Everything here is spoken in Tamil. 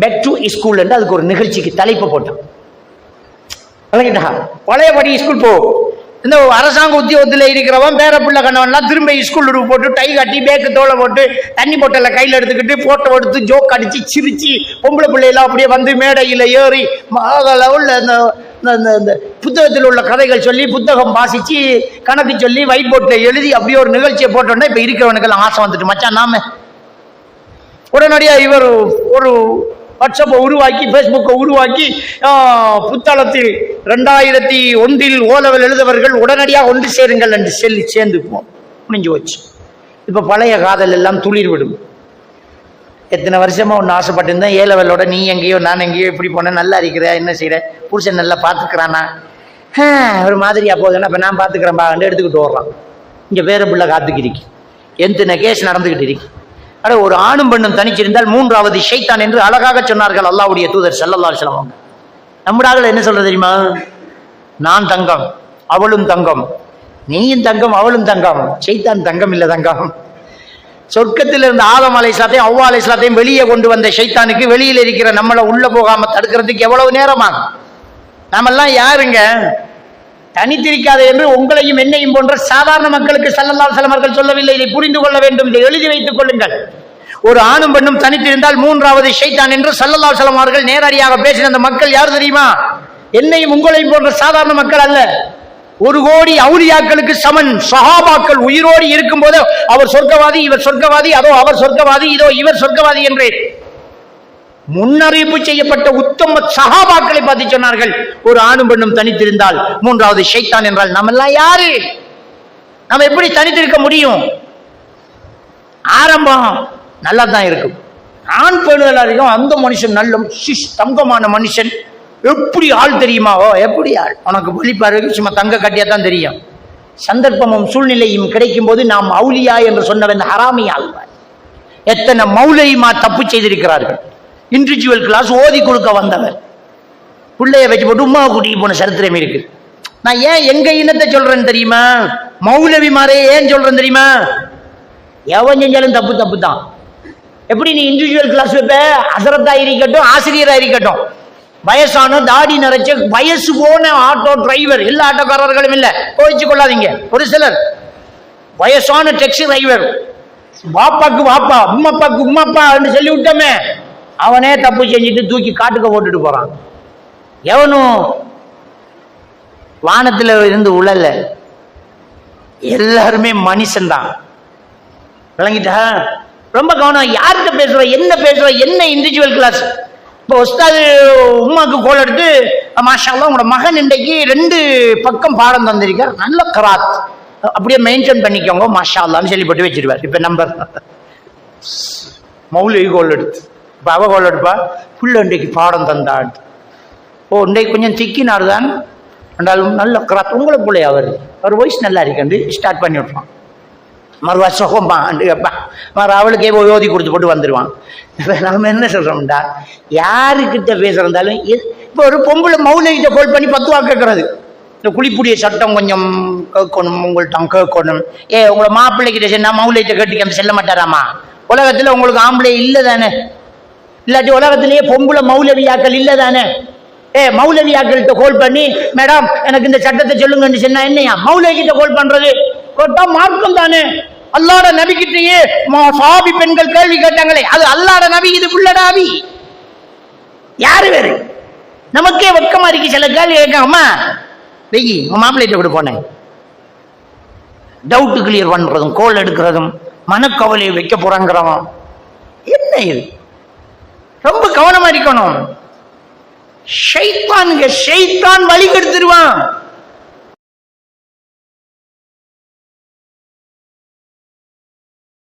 பேக் டு ஸ்கூல் என்று அதுக்கு ஒரு நிகழ்ச்சிக்கு தலைப்பு போட்டான். பழையபடி ஸ்கூல் போ. இந்த அரசாங்க உத்தியோகத்தில் இருக்கிறவன் பேர பிள்ளை கண்ணவன்லாம் திரும்ப ஸ்கூல் போட்டு டை கட்டி பேக்கு தோலை போட்டு தண்ணி போட்டல கையில் எடுத்துக்கிட்டு போட்டோ எடுத்து ஜோக் அடிச்சு சிரிச்சு பொம்பளை பிள்ளையெல்லாம் அப்படியே வந்து மேடையில் ஏறி உள்ள இந்த புத்தகத்தில் உள்ள கதைகள் சொல்லி புத்தகம் வாசிச்சு கணக்கு சொல்லி ஒயிட் போர்டில் எழுதி அப்படியே ஒரு நிகழ்ச்சியை போட்டோன்னா இப்போ இருக்கிறவனுக்கெல்லாம் ஆசை வந்துட்டு மச்சான் நாம உடனடியாக இவர் ஒரு வாட்ஸ்அப்பை உருவாக்கி ஃபேஸ்புக்கை உருவாக்கி புத்தளத்தில் 2001 ஓலவல் எழுதவர்கள் உடனடியாக ஒன்று சேருங்கள் என்று சொல்லி சேர்ந்துக்குவோம். முடிஞ்சு வச்சு இப்போ பழைய காதல் எல்லாம் துளிர் விடும். எத்தனை வருஷமா ஒன்று ஆசைப்பட்டிருந்தேன், ஏலவலோட நீ எங்கேயோ நான் எங்கேயோ இப்படி போனேன், நல்லா இருக்கிற என்ன செய்கிற, புருஷன் நல்லா பார்த்துக்கிறானா, ஒரு மாதிரியா போகுதுன்னா இப்போ நான் பார்த்துக்கிறேன்பா எடுத்துக்கிட்டு ஓடுறான். இங்கே வேற பிள்ளை காத்துக்கிருக்கு, எத்தனை கேஸ் நடந்துக்கிட்டு இருக்கு. அட ஒரு ஆணும் பெண்ணும் தனிச்சிருந்தால் மூன்றாவது ஷைத்தான் என்று அழகாக சொன்னார்கள் அல்லாஹ்வுடைய தூதர் ஸல்லல்லாஹு அலைஹி வஸல்லம். நம்முடைய என்ன சொல்றது தெரியுமா? நான் தங்கம் அவளும் தங்கம், நீயும் தங்கம் அவளும் தங்கம், ஷைத்தான் தங்கம் இல்லை தங்கம். சொர்க்கத்தில் இருந்த ஆதம் அலைஹிஸ்ஸலாத்தையும் அவ்வா அலைஹிஸ்ஸலாத்தையும் வெளியே கொண்டு வந்த ஷைத்தானுக்கு வெளியில் இருக்கிற நம்மளை உள்ள போகாம தடுக்கிறதுக்கு எவ்வளவு நேரமாகும்? நாமெல்லாம் யாருங்க? தனித்திருக்காது என்று உங்களையும் என்னையும் போன்ற சாதாரண மக்களுக்கு ஸல்லல்லாஹு அலைஹி வஸல்லம் அவர்கள் சொல்லவில்லை. இதை புரிந்து கொள்ள வேண்டும், இதை எழுதி வைத்துக் கொள்ளுங்கள். ஒரு ஆணும் பெண்ணும் தனித்திருந்தால் மூன்றாவது ஷைத்தான் என்று ஸல்லல்லாஹு அலைஹி வஸல்லம் அவர்கள் நேரடியாக பேசின அந்த மக்கள் யார் தெரியுமா? என்னையும் உங்களையும் போன்ற சாதாரண மக்கள் அல்ல. 1 கோடி அவுலியாக்களுக்கு சமன் சஹாபாக்கள் உயிரோடு இருக்கும் போது அவர் சொர்க்கவாதி, இவர் சொர்க்கவாதி, அதோ அவர் சொர்க்கவாதி, இதோ இவர் சொர்க்கவாதி என்று முன்னறிவிப்பு செய்யப்பட்ட உத்தம சஹாபாக்களை பார்த்து சொன்னார்கள், ஒரு ஆணும் பெண்ணும் தனித்திருந்தால் மூன்றாவது ஷைத்தான் என்றால் நம்ம எல்லாம் யாரு? நம்ம எப்படி தனித்திருக்க முடியும்? ஆரம்பம் நல்லா தான் இருக்கும், ஆண் பெண்களா இருக்கும். அந்த மனுஷன் நல்ல தங்கமான மனுஷன், எப்படி ஆள் தெரியுமா? எப்படி ஆள்? உனக்கு வெளிப்பாரு சும்மா தங்க கட்டியா தான் தெரியும். சந்தர்ப்பமும் சூழ்நிலையும் கிடைக்கும் போது நாம் அவுலியா என்று சொன்னவன் ஹராமி ஆழ்வார். எத்தனை மௌலவிமா தப்பு செய்திருக்கிறார்கள். இண்டிவிஜுவல் கிளாஸ் ஓதி கொடுக்க வந்தவர் பிள்ளைய வச்சு போட்டு உமா கூட்டிட்டு போன சரித்திரம் இருக்கு. நான் ஏன் எங்க இனத்தை சொல்றேன்னு தெரியுமா? மௌலவி மாரே ஏன் சொல்றேன் தெரியுமா? எவன் செஞ்சாலும் தப்பு தப்பு தான். எப்படி நீ இண்டிவிஜுவல் கிளாஸ் வைப்ப? ஹசரத்தா இருக்கட்டும், ஆசிரியரா இருக்கட்டும், வயசான தாடி நிறைச்ச வயசு போன ஆட்டோ டிரைவர், எல்லா ஆட்டோக்காரர்களும் இல்ல, கோவிச்சு கொள்ளாதீங்க. ஒரு சிலர் வயசான டாக்ஸி டிரைவர், வாப்பாக்கு வாப்பா உம்மப்பாக்கு உம்மப்பா என்று சொல்லி விட்டோமே, அவனே தப்பு செஞ்சுட்டு தூக்கி காட்டுக்க போட்டுட்டு போறான். எவனும் வானத்துல இருந்து உழல, எல்லாருமே மனுஷன் தான். விளங்கிட்டா? ரொம்ப கவனம். யார்கிட்ட பேசுற, என்ன பேசுற, என்ன இண்டிவிஜுவல் கிளாஸ். இப்போ உஸ்தாது உம்மாக்கு கோல் எடுத்து, மாஷா அல்லாஹ் உங்களோட மகன் இன்றைக்கு 2 பக்கம் பாடம் தந்திருக்கார், நல்ல கராத், அப்படியே மெயின்டைன் பண்ணிக்கோங்க மாஷா அல்லான்னு சொல்லி போட்டு வச்சிருவார். இப்ப நம்பர் மௌலவி கோல் எடுத்து, இப்போ அவ கோல் எடுப்பா, புள்ள இன்றைக்கு பாடம் தந்தாள், இன்றைக்கு கொஞ்சம் திக்கினார் தான் என்றாலும் நல்ல கராத், உங்களை பிள்ளை அவர் வயசு நல்லா இருக்கு ஸ்டார்ட் பண்ணி விட்டுருவான். மறுவா சுகம்பா கேட்பான், மறு அவளுக்கே ஓதி கொடுத்து போட்டு வந்துடுவான். இப்போ நம்ம என்ன சொல்கிறோம்டா, யாருக்கிட்ட பேசுகிறதாலும் இப்போ ஒரு பொம்பளை மௌலவிகிட்ட கோல் பண்ணி 10 வாக்கு கேட்கறது, இந்த குளிப்புடைய சட்டம் கொஞ்சம் கேட்கணும், உங்கள்கிட்ட கேட்கணும். உங்களை மாப்பிள்ளைக்கிட்ட சொன்னா மௌலவிகிட்ட கேட்டு செல்ல மாட்டாராமா? உலகத்தில் உங்களுக்கு ஆம்பளை இல்லை தானே? இல்லாட்டி உலகத்திலேயே பொம்பளை மௌலவியாக்கள் இல்லை தானே? மௌலவியாக்கள்கிட்ட கோல் பண்ணி, மேடம் எனக்கு இந்த சட்டத்தை சொல்லுங்கன்னு சொன்னா என்னையா? மௌலவிகிட்ட கோல் பண்றது கேட்டா மார்க்கம் தானே? அல்லாஹ்வுடைய நபி கிட்டயே சஹாபி பெண்கள் கேள்வி கேட்டாங்களே, அது அல்லாஹ்வுடைய நபி, இது புள்ளடா நபி, யாரு வேறு? நமக்கே வெக்கமா இருக்கு சில கேள்வி கேட்க. அம்மா வெயி உன் மாப்பிள்ளைகிட்ட கூட போனேன், டவுட் கிளியர் பண்றதும் கோல் எடுக்கிறதும் மனக்கவலையை வைக்க போறாங்கிறவன் என்ன இது? ரொம்ப கவனமா இருக்கணும். ஷைத்தான் வழி கெடுத்துருவான்.